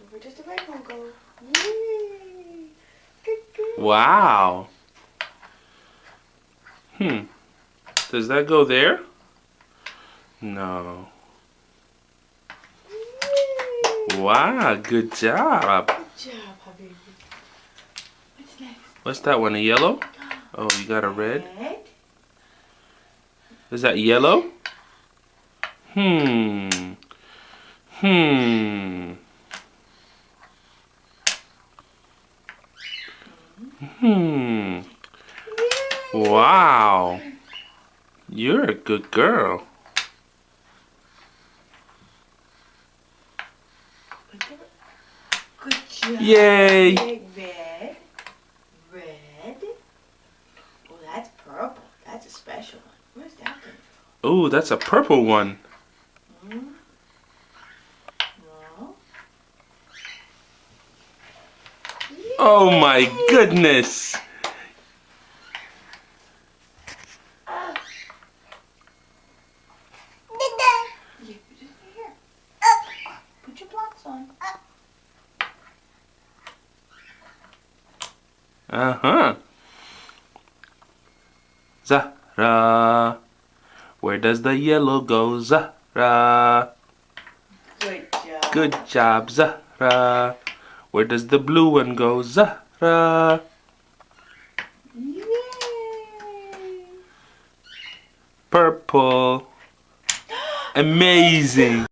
Where does the red one go? Yay! Good, good. Wow. Does that go there? No. Yay. Wow, good job. Good job, Habibi. What's next? What's that one, a yellow? Oh, you got a red? Red. Is that yellow? Hmm. Hmm. Hmm. Wow. You're a good girl. Good job. Yay. Red. Red. Oh, that's purple. That's a special one. Where's that one? Oh, that's a purple one. No. Oh my goodness. Here. Put your blocks on. Uh-huh. Zahra. Where does the yellow go, Zahra? Good job. Good job, Zahra. Where does the blue one go, Zahra? Yay! Purple. Amazing.